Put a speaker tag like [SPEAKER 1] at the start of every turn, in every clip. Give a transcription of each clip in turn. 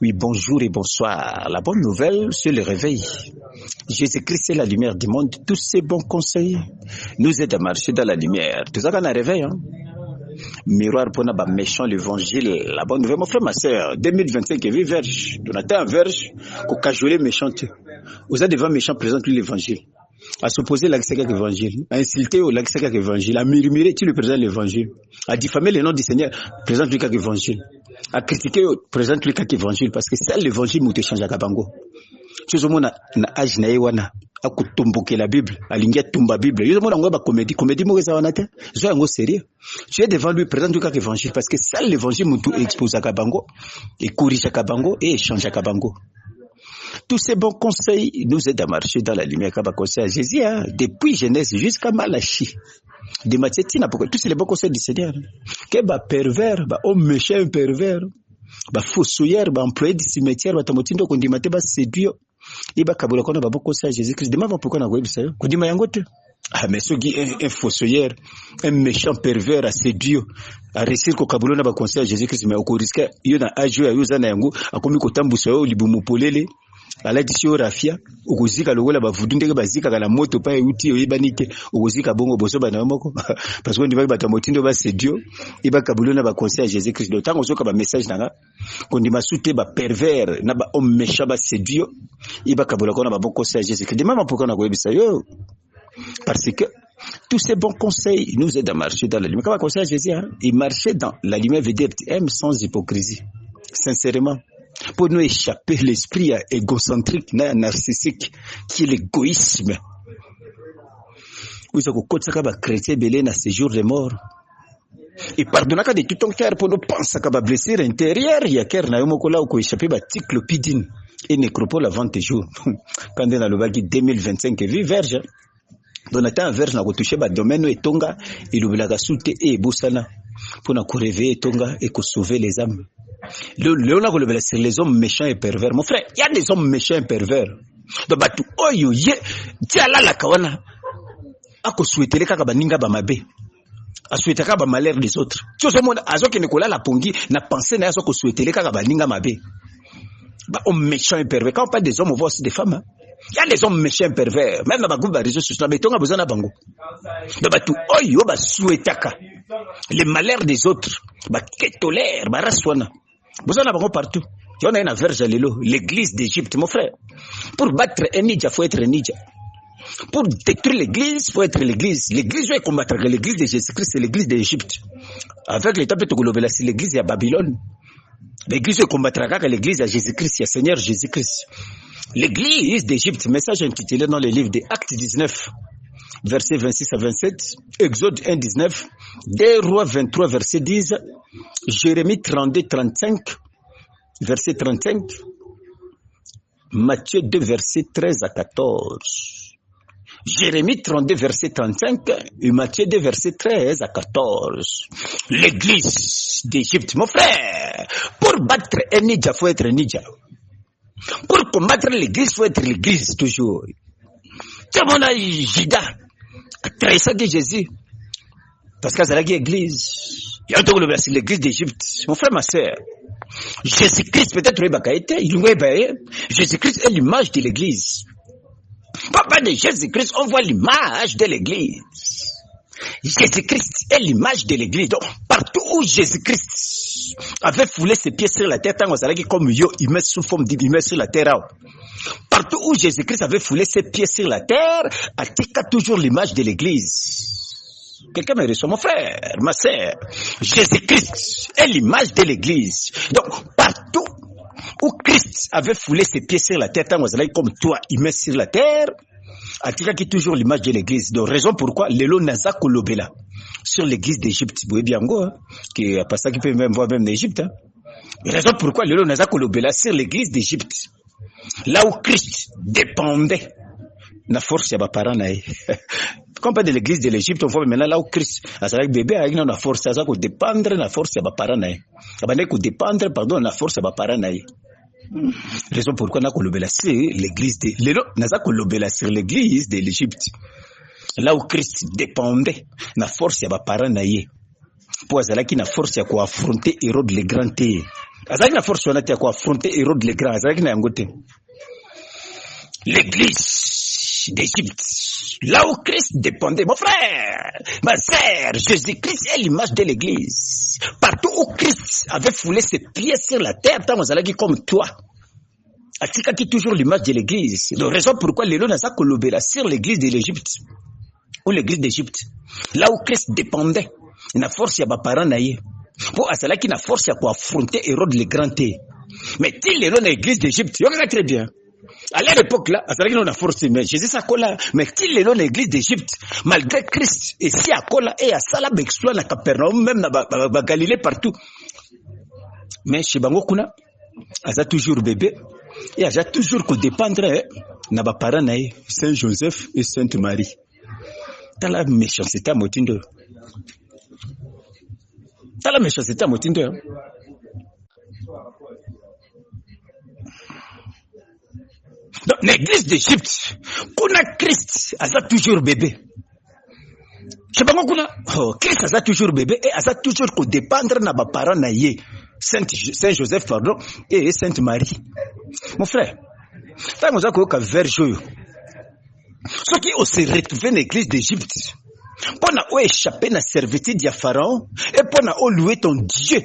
[SPEAKER 1] Oui, bonjour et bonsoir. La bonne nouvelle, c'est le réveil. Jésus-Christ est la lumière du monde. Tous ces bons conseils nous aident à marcher dans la lumière. Tout ça qu'on a réveil, hein. Miroir pour n'a pas méchant l'évangile. La bonne nouvelle, mon frère, ma soeur. 2025, il vit verge. Jonathan verge. Qu'au cajolé méchant. Vous êtes devant méchant, présente-lui l'évangile. À s'opposer à l'accès avec l'évangile. À insulter au l'accès avec l'évangile. À murmurer, tu lui présentes l'évangile. À diffamer le nom du Seigneur, présente-lui avec l'évangile. À critiquer, présente-lui avec l'évangile. Parce que c'est l'évangile qui te change à Kabango. Tu sais, on a âge naïwana. À kutumbuke la Bible. À l'ingia tumba Bible. Yo, on a comédie. Comédie, moi, ça va naître. Je suis sérieux. Tu es devant lui, présente-lui avec l'évangile. Parce que c'est l'évangile qui te expose à Kabango. Et corrige à Kabango. Et échange à Kabango. Tous ces bons conseils nous aident à marcher dans la lumière comme conseil à Jésus, hein, depuis Genèse jusqu'à Malachie. De Matthieu, tous ces bons conseils du Seigneur. Que bah pervers, bah homme méchant pervers, bah fossoyeur, bah employé du cimetière, bah tamotindo qu'on dit maté bah séduire. Et bah kabula qu'on a bah bon conseil à Jésus-Christ. Demain, pourquoi on a quoi ça? Qu'on dit mayangote. Ah, mais ce qui est un fossoyeur, un méchant pervers à séduire, à réussir qu'au kabula on a bah conseil à Jésus-Christ, mais au risque, il y a un âge à yuza na yango, à comme il tambuso libumupolele. Ala disio rafia ukuzika lokola bavudundeke bazika kala moto pa euti oyibanike ukuzika bongo boso bana moko parce que ndivaki batamotindo ba sedio iba kabulona ba conseil à Jésus Christ le temps ozoka ba message nanga kondi masute ba pervers na ba homme méchant ba sedio iba kabula kona ba bon conseil à Jésus Christ demande pourquoi na koyebisa yo parce que tous ces bons conseils nous aident à marcher dans la lumière. Comme conseil à Jésus, hein, il marchait dans la lumière veut dire aime sans hypocrisie sincèrement. Pour nous échapper l'esprit égocentrique, narcissique, qui est l'égoïsme. Vous savez que quand on chrétien belé dans ce jour de mort, et pardonne de tout ton cœur pour nous penser qu'à blessure intérieure, il y a qu'un naïmokola ou échappé à cyclopidine et nécropole avant tes jours. Quand on a le bagui 2025 et vie verge, Donatan verge n'a touché ba domaine et tonga et le blaga souté et boussana pour nous réveiller tonga et sauver les âmes. C'est les hommes méchants et pervers. Mon frère, il y a des hommes méchants et pervers. Donc, batu, oyo, ye, tiala la kawana. Ako souhaiter les kaka baninga bamabe. A souhaiter kaka malheur des autres. Tu sais, mon, azo ki nekola la pongi, na pensé na azo ko souhaiter les kaka baninga mabe. Bah, hommes méchants et pervers. Quand on parle des hommes, on voit aussi des femmes, hein. Il y a des hommes méchants et pervers. Même dans ma groupe de réseaux sociaux, mais on a besoin d'un bango. Donc, batu, oyo, ba souhaiter les malheurs des autres. Bah, qu'est tolère, bah, raswana. Vous en avez partout. Il y en a une verge à l'église d'Égypte, mon frère. Pour battre un ninja, il faut être un ninja. Pour détruire l'église, il faut être l'église. L'église va combattre l'église de Jésus-Christ, c'est l'église d'Égypte. Avec l'état de Togolobela, c'est l'église à Babylone. L'église va combattre l'église à Jésus-Christ, il y a Seigneur Jésus-Christ. L'église d'Égypte, message intitulé dans le livre des Actes 19, versets 26 à 27, Exode 1, 19, 2 Rois 23, verset 10, Jérémie 32, 35, verset 35, Matthieu 2, verset 13 à 14. Jérémie 32, verset 35 et Matthieu 2, verset 13 à 14. L'église d'Égypte, mon frère, pour battre un ninja, il faut être un ninja. Pour combattre l'église, il faut être l'église toujours. C'est mon Judas, très ça de Jésus. Parce que c'est l'église. Il y a un c'est l'église d'Égypte. Mon frère, ma soeur. Jésus-Christ, peut-être, Jésus-Christ est l'image de l'église. Papa de Jésus-Christ, on voit l'image de l'église. Jésus-Christ est l'image de l'église. Donc, partout où Jésus-Christ avait foulé ses pieds sur la terre, tant que comme yo, il met sous forme il met sur la terre. Partout où Jésus-Christ avait foulé ses pieds sur la terre, a toujours l'image de l'église. Quelqu'un me reçoit, mon frère, ma sœur. Jésus-Christ est l'image de l'église. Donc, partout où Christ avait foulé ses pieds sur la terre, tant comme toi, il met sur la terre, Atika qui est toujours l'image de l'église. Donc, raison pourquoi Lelo Naza Kolobela sur l'église d'Égypte, vous voyez bien, qui est pas ça qui peut même voir même l'Égypte. Hein. Raison pourquoi Lelo Naza Kolobela sur l'église d'Égypte, là où Christ dépendait, la force y'a parents naï. Quand on parle de l'église de l'Égypte, on voit maintenant là où Christ, à sa bébé, avec la force, à ça qu'on dépendre, la force y'a parents naï. Abandé qu'on dépendre, pardon, la force y'a parents naï. Raison pourquoi on a colobé sur l'église de l'église de l'Égypte. Là où Christ dépendait, la force y'a parents naï. pour azalaki na force ya ko affronter Hérode le Grand te. Azalaki na force wana te ya ko affronter Hérode le Grand, azalaki na yango te. L'église d'Égypte, là où Christ dépendait, mon frère, ma sœur, Jésus-Christ est l'image de l'église. Partout où Christ avait foulé ses pieds sur la terre, tant azalaki comme toi. Atikaki toujours l'image de l'église. La raison pourquoi les lois n'a kolobela sur l'église de l'Égypte ou l'église d'Égypte, là où Christ dépendait, na force ya ba parents na ye. Pour azalaki na force ya ko affronter Hérode le Grand te. Mais til les lois na l'église d'Égypte, yo très bien. À l'époque là, azalaki na force mais Jésus sakola, mais til les lois na l'église d'Égypte, malgré Christ et si akola et a sala ba exploit na Capernaum même na ba Galilée partout. Mais chez bango kuna aza toujours bébé. Et a toujours que dépendre na ba parents na Saint Joseph et Sainte Marie. Dans la méchanceté à motindo. Dans la méchanceté à motindo. Donc l'église d'Égypte, kuna Christ a toujours bébé. Je sais pas kuna Christ a toujours bébé et a toujours que dépendre na ba parents na Saint Joseph pardon et Sainte Marie. Mon frère, tant que vous avez verge, ceux qui ont se retrouvé dans l'église d'Égypte, pour échapper à la servitude de Pharaon et pour louer ton Dieu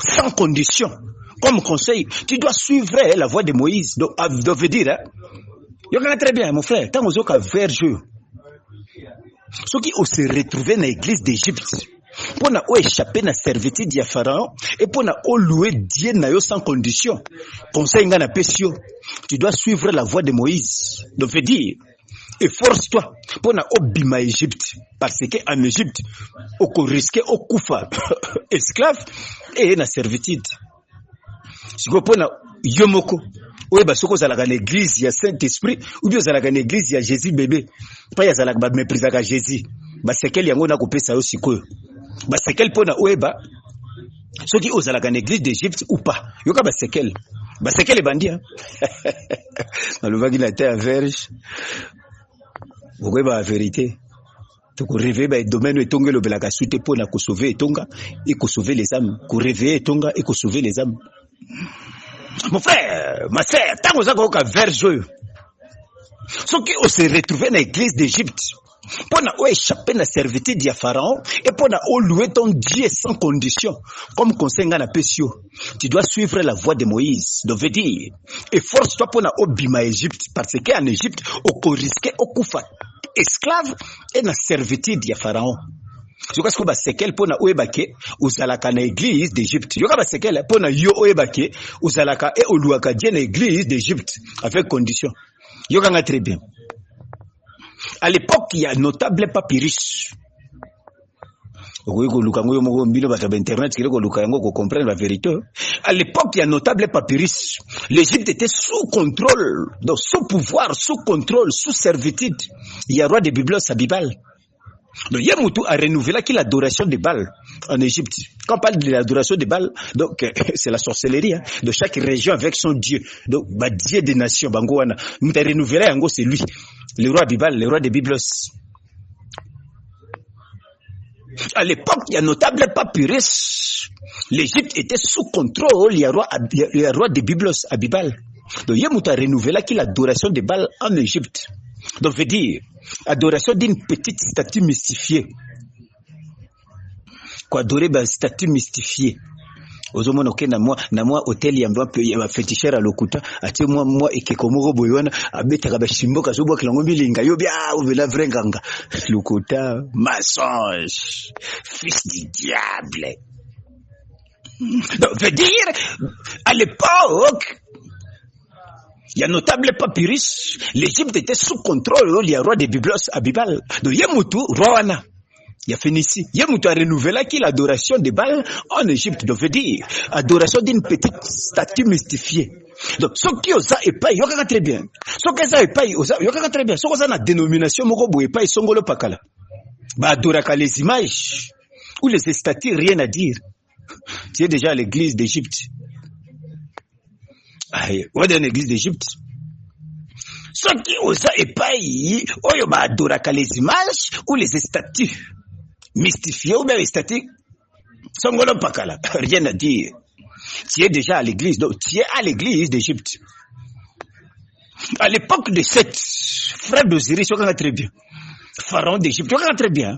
[SPEAKER 1] sans condition, comme conseil, tu dois suivre la voie de Moïse. Donc, veut dire, il y a très bien, mon frère, tant que vous avez verge, ceux qui ont se retrouvé dans l'église d'Égypte, pour échapper à la servitude de Pharaon et pour louer Dieu sans condition. Conseil ngana pesio, tu dois suivre la voie de Moïse. Donc veut dire, efforce-toi pour obima Égypte parce que en Égypte, on risque au kufa esclave et na servitude. Si vous prenez yomoko, ou ba soko zalaka l'église ya Saint-Esprit ou bien zalaka l'église ya Jésus bébé, pas ya zalaka ba méprisaka Jésus. Ba sekel yango na kopesa yo sikoyo. Ba sekel pona oeba ceux qui osent à la église d'Égypte ou pas yoka ba sekel e bandi hein dans le vague la terre verge vous voyez la vérité to ko réveiller ba domaine etonga le belaka suite pona ko sauver etonga et ko sauver les âmes ko réveiller etonga et ko sauver les âmes. Mon frère ma sœur tant que ça ko verge ceux qui osent se retrouver dans l'église d'Égypte pour échapper à la servitude de Pharaon et pour louer ton Dieu sans condition. Comme conseil na pesio, tu dois suivre la voie de Moïse. Donc veut dire, efforce-toi pour obima Égypte parce qu'en Égypte, on risque au kufa esclave et na servitude de Pharaon. Je crois que ba sekel pour oebake uzalaka na église d'Égypte. Yoka ba sekel pour yo oebake uzalaka et oluaka Dieu na église d'Égypte avec condition. Yoka nga très bien. À l'époque, il y a un notable papyrus. La vérité. À l'époque, il y a un notable papyrus. L'Égypte était sous contrôle, donc sous pouvoir, sous contrôle, sous servitude. Il y a roi de Byblos à Bibal. Donc Yamoutou a renouvelé l'adoration de Baal en Égypte. Quand on parle de l'adoration de Baal, donc c'est la sorcellerie hein, de chaque région avec son dieu. Donc Dieu des nations, Bangoana. Nous avons renouvelé en gros c'est lui, le roi Bibal, le roi de Byblos. À l'époque, il y a un notable papyrus. L'Égypte était sous contrôle, il y a roi de Byblos à Bibal. Donc Yamoutou a renouvelé l'adoration de Baal en Égypte. Donc veut dire adoration d'une petite statue mystifiée. Quoi adorer une statue mystifiée. Ozomona okenda na moi hôtel ya féticheur à lokuta ati moi ekekomoko boyona abetaka bashimboka zo bwa kilango bilinga yo bia ovela vrenganga lokuta mensonge fils du diable. Donc veut dire à l'époque il y a un notable papyrus. L'Égypte était sous contrôle. Il y a un roi de Byblos à Bibal. Donc, Yemoutou, Roana. Il y a Phénicie. Yemoutou a renouvelé l'adoration de Baal en Égypte. Donc, veut dire, adoration d'une petite statue mystifiée. Donc, ceux qui osent épaille, il y a très bien. Ceux qui osent épaille, il y a très bien. Ceux qui ont la dénomination, Mokobo épaille, Songolo Pakala. Bah, adoraka les images ou les statues, rien à dire. Tu es déjà à l'église d'Égypte. Ou dans l'église d'Égypte. Ceux qui osent épailler, oyo adoraka les images ou les statues mystifiées ou bien les statues Songolo Pakala, rien à dire. Tu es déjà à l'église, donc tu es à l'église d'Égypte. À l'époque de Seth, frère d'Osiris, tu connais très bien. Pharaon d'Égypte, tu connais très bien.